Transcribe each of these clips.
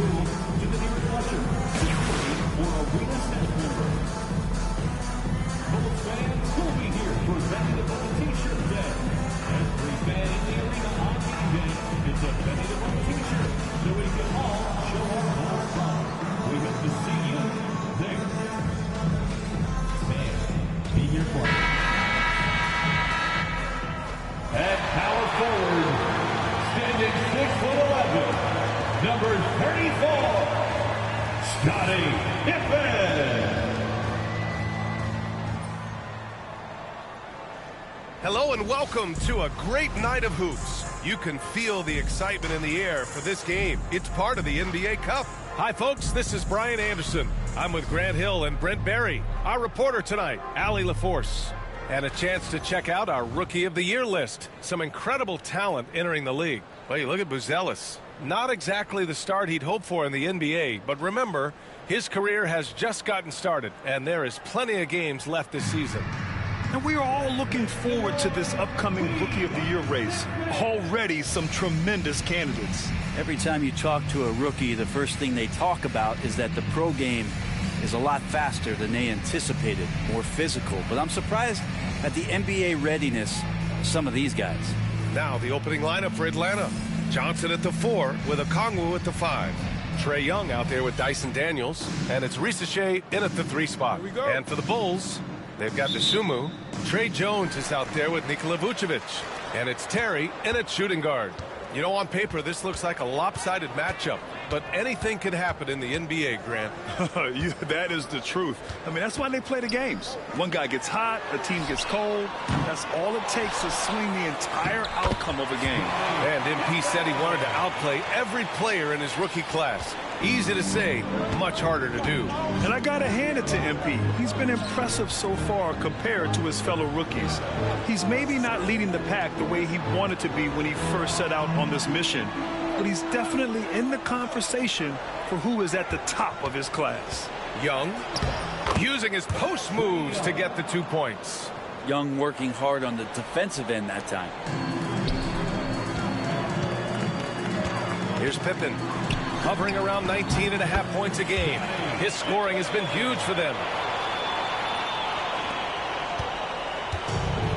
approval to the nearest usher. For arena staff members. Both fans will be here for Betting Above T-shirt Day. Every fan in the arena on game day is a Betting Above T-shirt, so we can all show our hard love. We hope to see you there. Fans, be here for it. At power forward, standing 6'11", number 34, Scottie Pippen. Hello and welcome to a great night of hoops. You can feel the excitement in the air for this game. It's part of the NBA Cup. Hi folks, this is Brian Anderson. I'm with Grant Hill and Brent Barry. Our reporter tonight, Allie LaForce. And a chance to check out our Rookie of the Year list. Some incredible talent entering the league. Well, you look at Buzelis. Not exactly the start he'd hoped for in the NBA, but remember, his career has just gotten started, and there is plenty of games left this season. And we are all looking forward to this upcoming Rookie of the Year race. Already some tremendous candidates. Every time you talk to a rookie, the first thing they talk about is that the pro game is a lot faster than they anticipated, more physical. But I'm surprised at the NBA readiness of some of these guys. Now the opening lineup for Atlanta. Johnson at the 4 with Okongwu at the 5. Trae Young out there with Dyson Daniels. And it's Risache in at the 3 spot. And for the Bulls, they've got Dosunmu. Trey Jones is out there with Nikola Vucevic. And it's Terry in at shooting guard. You know, on paper, this looks like a lopsided matchup. But anything can happen in the NBA, Grant. That is the truth. I mean, that's why they play the games. One guy gets hot, the team gets cold. That's all it takes to swing the entire outcome of a game. And MP said he wanted to outplay every player in his rookie class. Easy to say, much harder to do. And I got to hand it to MP. He's been impressive so far compared to his fellow rookies. He's maybe not leading the pack the way he wanted to be when he first set out on this mission, but he's definitely in the conversation for who is at the top of his class. Young, using his post moves to get the 2 points. Young working hard on the defensive end that time. Here's Pippen, hovering around 19.5 points a game. His scoring has been huge for them.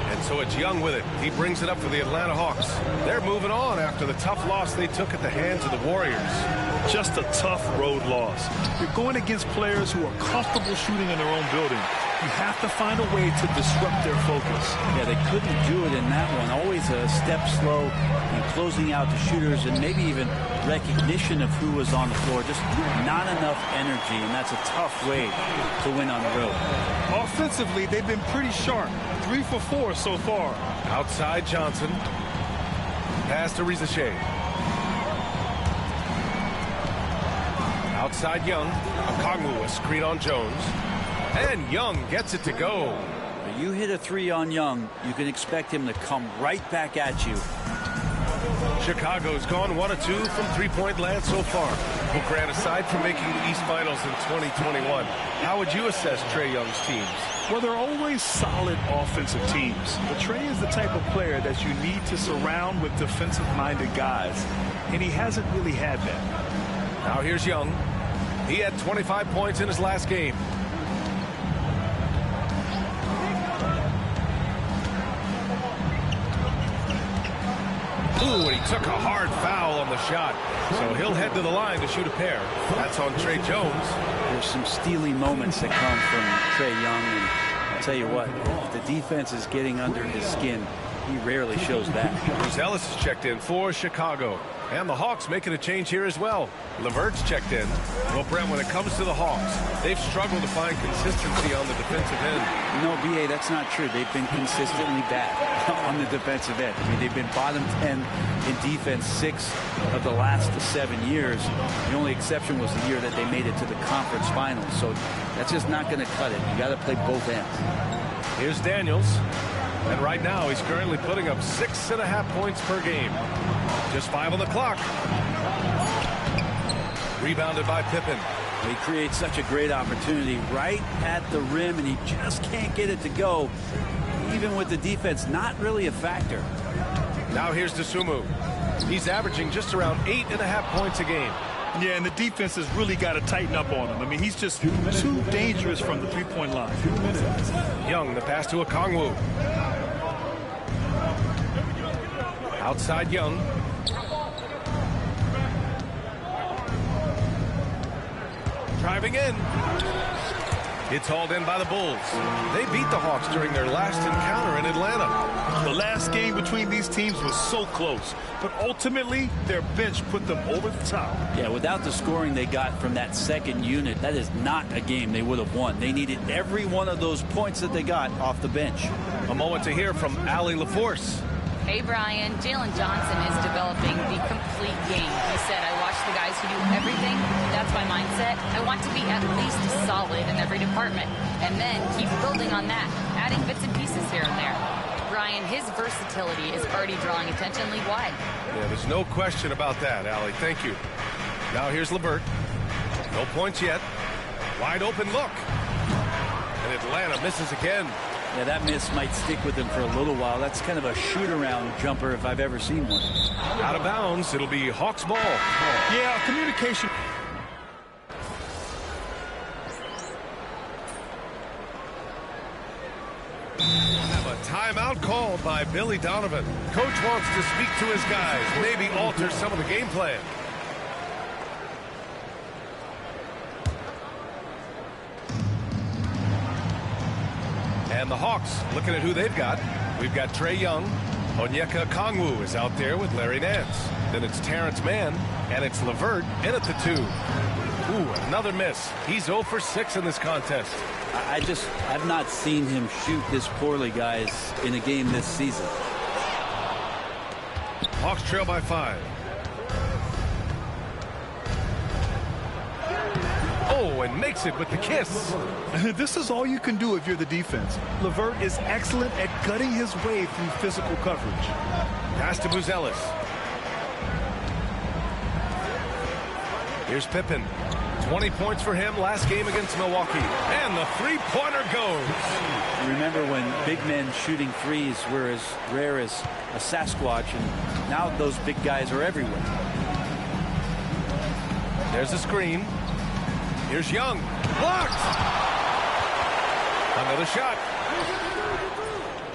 And so it's Young with it. He brings it up for the Atlanta Hawks. They're moving on after the tough loss they took at the hands of the Warriors. Just a tough road loss. You're going against players who are comfortable shooting in their own building. You have to find a way to disrupt their focus. Yeah, they couldn't do it in that one. Always a step slow in closing out the shooters and maybe even recognition of who was on the floor. Just not enough energy, and that's a tough way to win on the road. Offensively, they've been pretty sharp. 3 for 4 so far. Outside Johnson. Pass to Risache. Outside Young. Okongwu, a screen on Jones. And Young gets it to go. When you hit a 3 on Young, you can expect him to come right back at you. Chicago's gone 1 of 2 from three-point land so far. Well, Grant, aside from making the East Finals in 2021, how would you assess Trae Young's teams? Well, they're always solid offensive teams. But Trae is the type of player that you need to surround with defensive-minded guys, and he hasn't really had that. Now here's Young. He had 25 points in his last game. Ooh, and he took a hard foul on the shot. So he'll head to the line to shoot a pair. That's on Trey Jones. There's some steely moments that come from Trae Young, and I'll tell you what, if the defense is getting under his skin, he rarely shows that. Buzelis is checked in for Chicago. And the Hawks making a change here as well. LeVert's checked in. Well, Brent, when it comes to the Hawks, they've struggled to find consistency on the defensive end. No, B.A., that's not true. They've been consistently bad on the defensive end. I mean, they've been bottom 10 in defense 6 of the last 7 years. The only exception was the year that they made it to the conference finals. So that's just not going to cut it. You got to play both ends. Here's Daniels. And right now, he's currently putting up 6.5 points per game. Just 5 on the clock. Rebounded by Pippen. He creates such a great opportunity right at the rim, and he just can't get it to go. Even with the defense not really a factor. Now here's Dosunmu. He's averaging just around 8.5 points a game. Yeah, and the defense has really got to tighten up on him. I mean, he's just too dangerous from the three-point line. Young, the pass to Okongwu. Outside Young. Driving in. It's hauled in by the Bulls. They beat the Hawks during their last encounter in Atlanta. The last game between these teams was so close, but ultimately their bench put them over the top. Yeah, without the scoring they got from that second unit, that is not a game they would have won. They needed every one of those points that they got off the bench. A moment to hear from Allie LaForce. Hey, Brian, Jalen Johnson is developing the complete game. He said, I watch the guys who do everything. That's my mindset. I want to be at least solid in every department. And then keep building on that, adding bits and pieces here and there. Brian, his versatility is already drawing attention league-wide. Yeah, there's no question about that, Allie. Thank you. Now here's LeVert. No points yet. Wide open look. And Atlanta misses again. Yeah, that miss might stick with him for a little while. That's kind of a shoot-around jumper if I've ever seen one. Out of bounds. It'll be Hawks ball. Yeah, communication. Have a timeout called by Billy Donovan. Coach wants to speak to his guys, maybe alter some of the game plan. And the Hawks looking at who they've got. We've got Trae Young. Onyeka Okongwu is out there with Larry Nance. Then it's Terrence Mann, and it's LeVert in at the 2. Ooh, another miss. He's 0 for 6 in this contest. I've not seen him shoot this poorly, guys, in a game this season. Hawks trail by 5. Oh, and makes it with the kiss. This is all you can do if you're the defense. LeVert is excellent at gutting his way through physical coverage. Pass to Buzelis. Here's Pippen. 20 points for him last game against Milwaukee. And the three-pointer goes. Remember when big men shooting threes were as rare as a Sasquatch, and now those big guys are everywhere. There's a screen. Here's Young. Blocked. Another shot.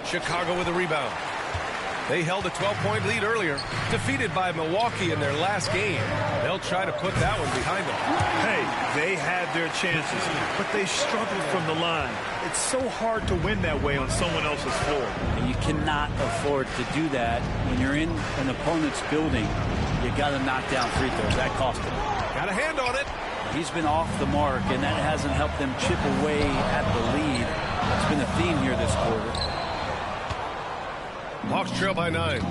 Chicago with a rebound. They held a 12-point lead earlier. Defeated by Milwaukee in their last game. They'll try to put that one behind them. Hey, they had their chances, but they struggled from the line. It's so hard to win that way on someone else's floor. And you cannot afford to do that when you're in an opponent's building. You got to knock down free throws. That cost them. Got a hand on it. He's been off the mark, and that hasn't helped them chip away at the lead. It's been a theme here this quarter. Hawks trail by 9.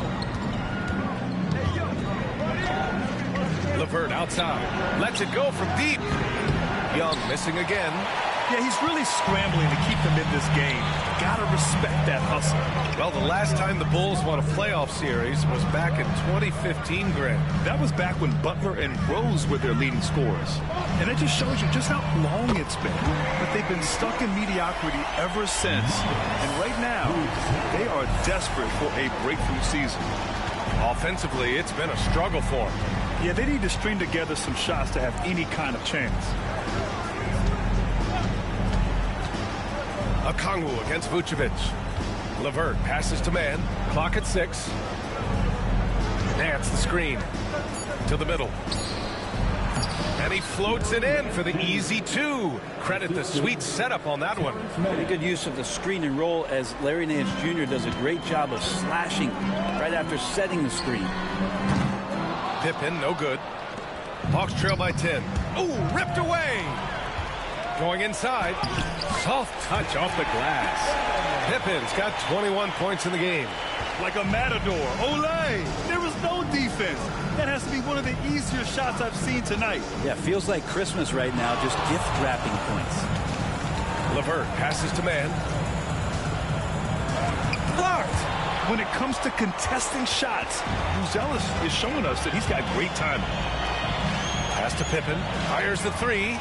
LeVert outside. Lets it go from deep. Young missing again. Yeah, he's really scrambling to keep them in this game. Gotta respect that hustle. Well, the last time the Bulls won a playoff series was back in 2015, Grant. That was back when Butler and Rose were their leading scorers. And it just shows you just how long it's been. But they've been stuck in mediocrity ever since. And right now, they are desperate for a breakthrough season. Offensively, it's been a struggle for them. Yeah, they need to string together some shots to have any kind of chance. Okongwu against Vucevic. LeVert passes to Mann. Clock at 6. Nance the screen to the middle. And he floats it in for the easy 2. Credit the sweet setup on that one. Pretty good use of the screen and roll, as Larry Nance Jr. does a great job of slashing right after setting the screen. Pippen, no good. Hawks trail by 10. Ooh, ripped away. Going inside. Soft touch off the glass. Pippen's got 21 points in the game. Like a matador. Olay! There was no defense. That has to be one of the easier shots I've seen tonight. Yeah, feels like Christmas right now, just gift wrapping points. LeVert passes to Mann. Blocked! When it comes to contesting shots, Buzelis is showing us that he's got great timing. Pass to Pippen. Fires the three.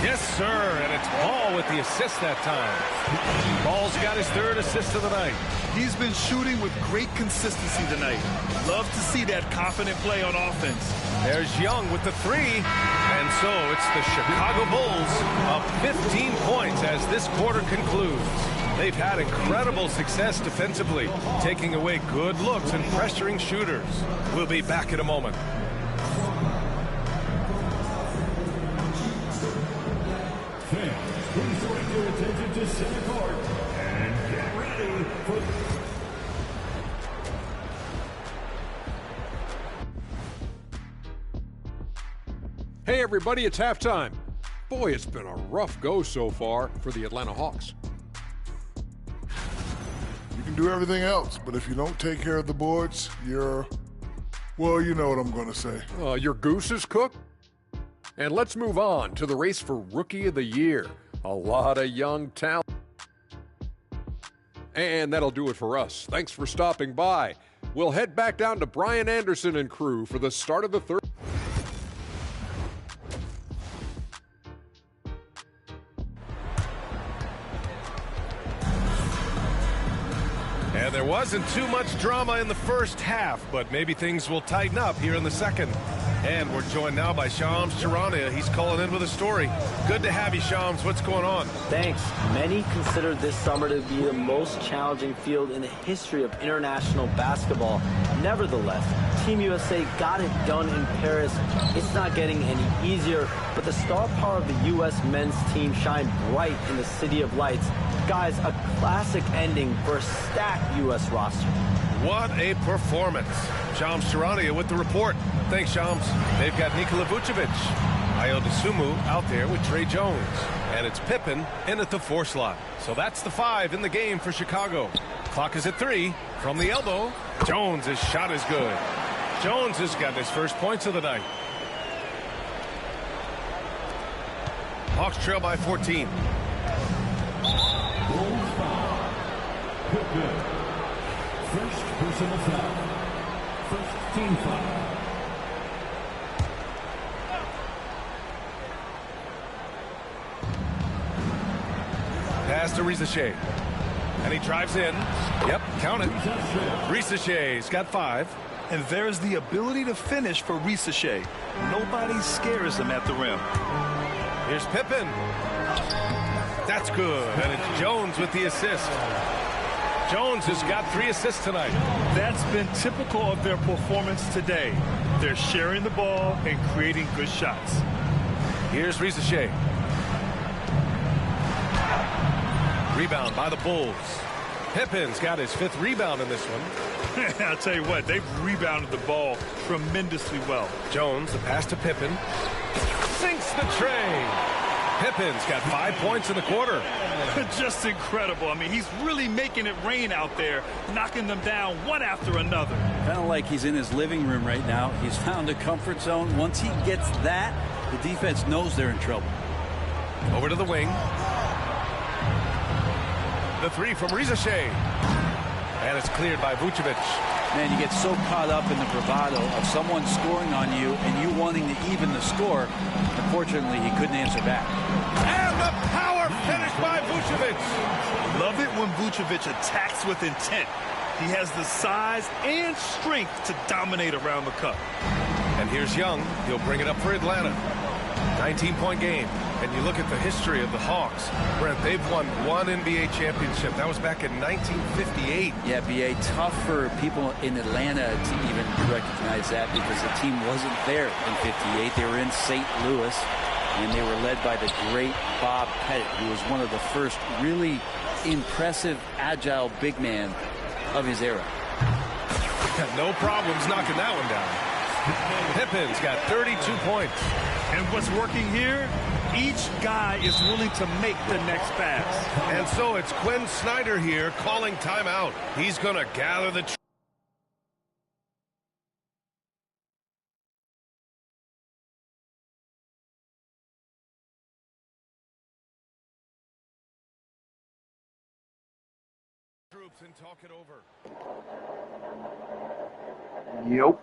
Yes, sir. And it's Ball with the assist that time. Ball's got his third assist of the night. He's been shooting with great consistency tonight. Love to see that confident play on offense. There's Young with the three. And so it's the Chicago Bulls up 15 points as this quarter concludes. They've had incredible success defensively, taking away good looks and pressuring shooters. We'll be back in a moment. Fans, please direct your attention to center court and get ready for... Hey everybody, it's halftime. Boy, it's been a rough go so far for the Atlanta Hawks. You can do everything else, but if you don't take care of the boards, you're, well, you know what I'm going to say. Your goose is cooked? And let's move on to the race for Rookie of the Year. A lot of young talent. And that'll do it for us. Thanks for stopping by. We'll head back down to Brian Anderson and crew for the start of the third. And there wasn't too much drama in the first half, but maybe things will tighten up here in the second. And we're joined now by Shams Charania. He's calling in with a story. Good to have you, Shams. What's going on? Thanks. Many consider this summer to be the most challenging field in the history of international basketball. Nevertheless, Team USA got it done in Paris. It's not getting any easier, but the star power of the U.S. men's team shined bright in the City of Lights. Guys, a classic ending for a stacked U.S. roster. What a performance. Shams Charania with the report. Thanks, Shams. They've got Nikola Vucevic, Ayo Dosunmu out there with Trey Jones. And it's Pippen in at the 4 slot. So that's the 5 in the game for Chicago. Clock is at 3. From the elbow, Jones' shot is good. Jones has got his first points of the night. Hawks trail by 14. Bulls foul. Pippen. First personal foul. First team foul. Pass to Risacher. And he drives in. Yep, count it. Risacher's got 5. And there's the ability to finish for Risacher. Nobody scares him at the rim. Here's Pippen. That's good. And it's Jones with the assist. Jones has got 3 assists tonight. That's been typical of their performance today. They're sharing the ball and creating good shots. Here's Risacher. Rebound by the Bulls. Pippen's got his 5th rebound in this one. I'll tell you what, they've rebounded the ball tremendously well. Jones, the pass to Pippen. Sinks the tray. Pippen's got 5 points in the quarter. Just incredible. I mean, he's really making it rain out there, knocking them down one after another. Kind of like he's in his living room right now. He's found a comfort zone. Once he gets that, the defense knows they're in trouble. Over to the wing. The 3 from Risacher. And it's cleared by Vucevic. Man, you get so caught up in the bravado of someone scoring on you and you wanting to even the score. Unfortunately, he couldn't answer back. And the power finish by Vucevic. Love it when Vucevic attacks with intent. He has the size and strength to dominate around the cup. And here's Young. He'll bring it up for Atlanta. 19-point game. And you look at the history of the Hawks. Brent, they've won 1 NBA championship. That was back in 1958. Yeah, B.A., tough for people in Atlanta to even recognize that because the team wasn't there in 58. They were in St. Louis, and they were led by the great Bob Pettit, who was one of the first really impressive, agile big man of his era. No problems knocking that one down. Pippen's got 32 points. And what's working here? Each guy is willing to make the next pass. And so it's Quinn Snyder here calling timeout. He's going to gather the troops and talk it over. Yep.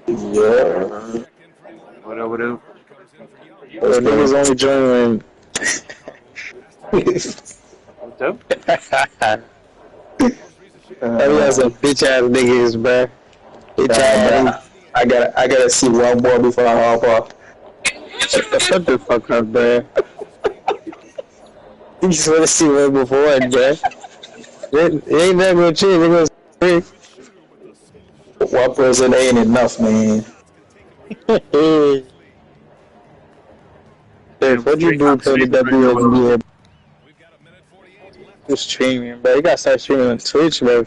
Yeah. What up, what up? Well, niggas only join What's up? Every ass a bitch ass niggas, bro. Bitch ass. I gotta see one more before I hop off. Shut the fuck up, bro. You just wanna see one before it, bro. It ain't that gonna change. It gonna one person ain't enough, man. If Damn, what you Drake, do I'm play the streaming right now, bro. WNBA, you streaming, bro. You gotta start streaming on Twitch, bro.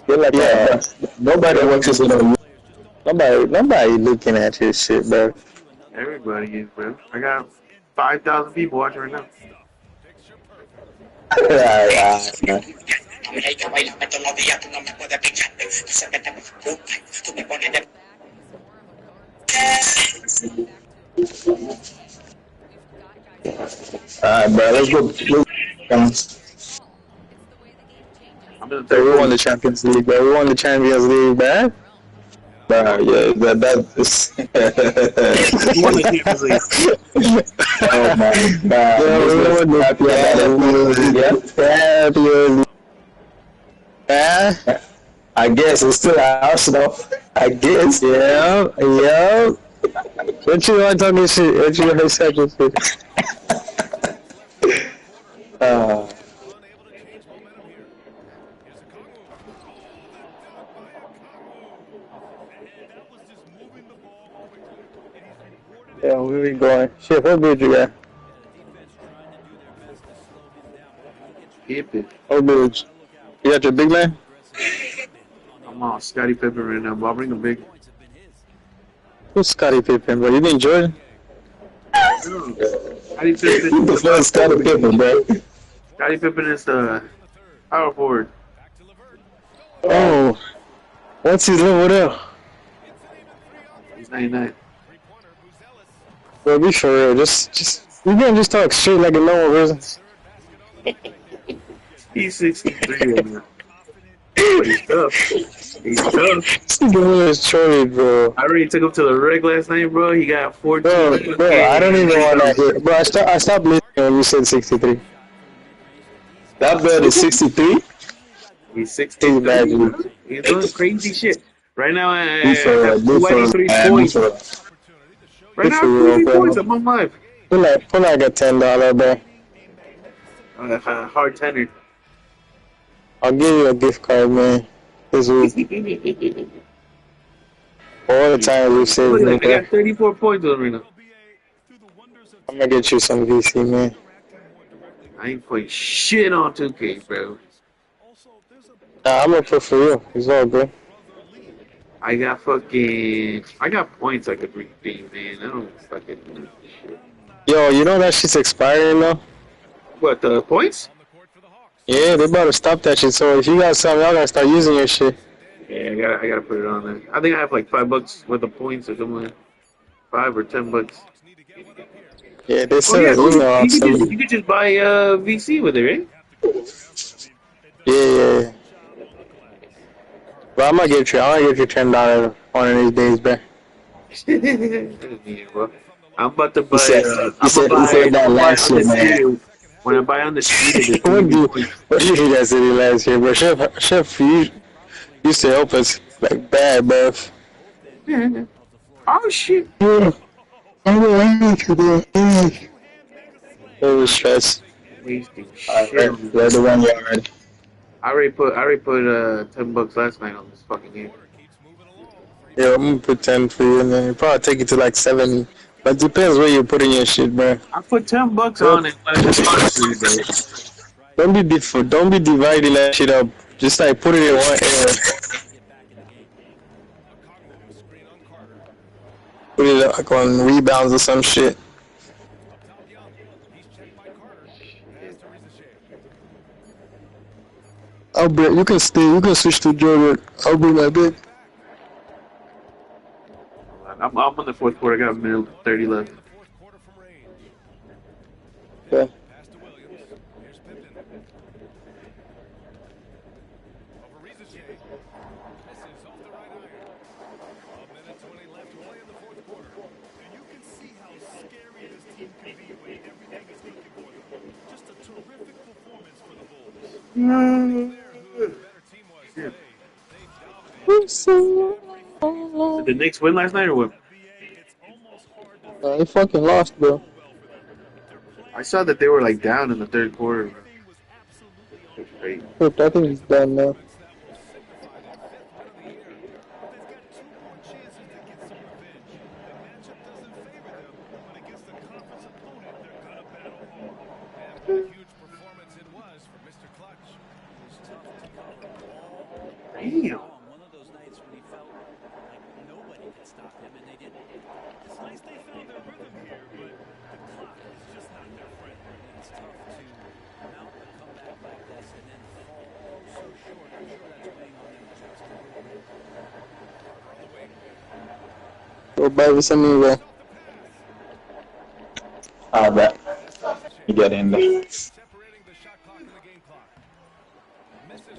You're like, yeah, nobody watches it on. Nobody looking at your shit, bro. Everybody is, bro. I got 5,000 people watching right now. Alright, bro, let's go. I'm in the So third we won quarter. the Champions League, bro. We won the Champions League, man. Bro, yeah, that is. You won the Champions League. Oh my god. Yeah, we won the Champions League. Yeah. I guess it's still Arsenal. I guess. Yeah, yeah. What you want talking shit? What you want to say shit? Yeah, where we going? Shit, what bridge you got? Pippen. What bridge? You got your big man? I'm on Scottie Pippen right now, but I'll bring a big. Who's Scottie Pippen, bro? You been Jordan? Scottie Pippen Who the is fuck is Scottie Pippen, bro? Scottie Pippen is the power forward. Oh, what's his level there? He's 99. Bro, be for real. Just, you can't just talk straight like a normal person. He's 63 right now. But he's tough. He's tough. This nigga is traded, bro. I already took him to the rig last night, bro. He got 14. Bro, I don't even want that hit. Bro, I stopped listening when you said 63. That bird is 63? He's 63. Imagine. He's doing crazy shit. Right now, I have Good for 23 man. points. Right now, I have 23 points. I'm on live. Put like a $10, bro. Hard tenor. I'll give you a gift card, man. This week. All the time you saved Look me, at that. I got 34 points on right now. I'm gonna get you some VC, man. I ain't playing shit on 2K, bro. Nah, I'm gonna put for you. It's all good. I got points I could redeem, man. I don't fucking do shit. Yo, you know that shit's expiring now? What, the points? Yeah, they better stop that shit. So if you got some, y'all gotta start using your shit. Yeah, I gotta put it on there. I think I have like $5 worth of points or something. 5 or $10. Yeah, they Oh said yeah, an email. you could just buy VC with it, right? Yeah. But I'm gonna get you $10 one of these days, bro. Yeah, bro. I'm about to buy. He said that last year, man. When I buy on the street, What do you think I said it last year, bro? Chef, you used to help us like bad, bro. Oh shit! Yeah. It was stress. Wasting Alright, shit. the one yard. I already put $10 last night on this fucking game. Yeah, I'm gonna put 10 for you, and then it'll probably take it to like 70. But depends where you put in your shit, bro. I put $10 on it last night. Don't be dividing that shit up. Just like put it in one area. Put it like on rebounds or some shit. I'll bring. You can stay. You can switch to Jordan. I'll bring my big. I'm on the fourth quarter. I got a minute 30 left. Yeah. Did the Knicks win last night or what? They fucking lost, bro. I saw that they were like down in the third quarter. That's great. Look, I think he's done now. Damn. One of those nights when he felt like nobody could stop him, and they didn't. It's nice they found their rhythm here, but the clock is just not their friend. It's tough to mount a comeback like this and then fall so short. I'm sure that's weighing on them just a little bit. Go back with some amigo. I bet. You get in there.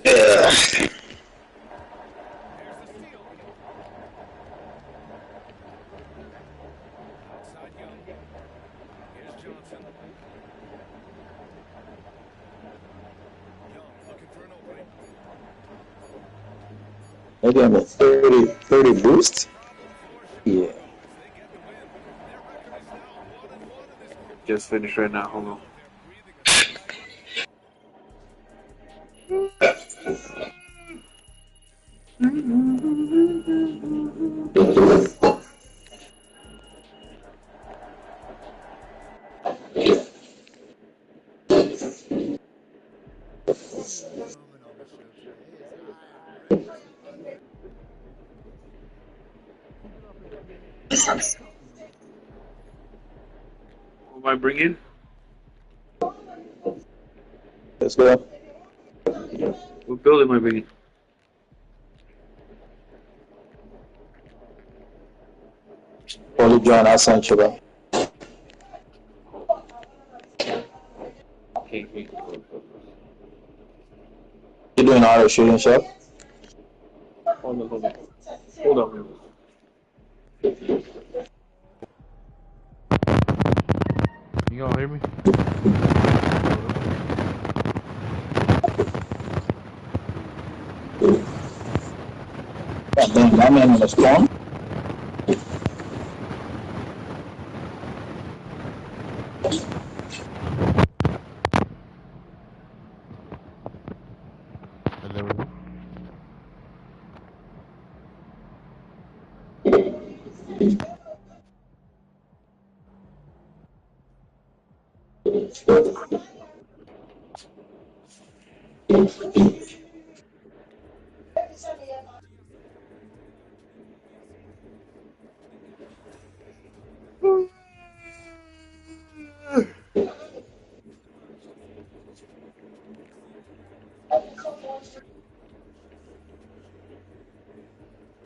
Yeah. Maybe I'm a 30 boost? Yeah. Just finished right now. Hold on. Who am I bringing? Let's go. What building am I bringing? Only John, I sent you, bro. You doing auto shooting shop? Hold on. Hold on. You gonna hear me? God damn, that man on the storm?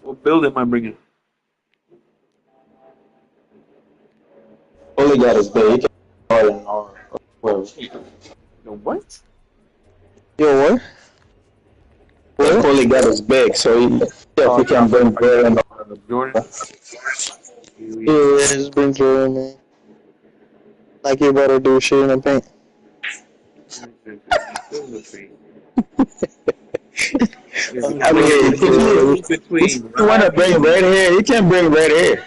What building am I bringing? Only got his bait. He can or No what? Yo, what? Only got his big, so he, if he can bring Jordan. Jordan? Yeah, just bring Jordan, man. Like you better do shit in the paint. I mean, if you want to bring red hair, you can bring red hair.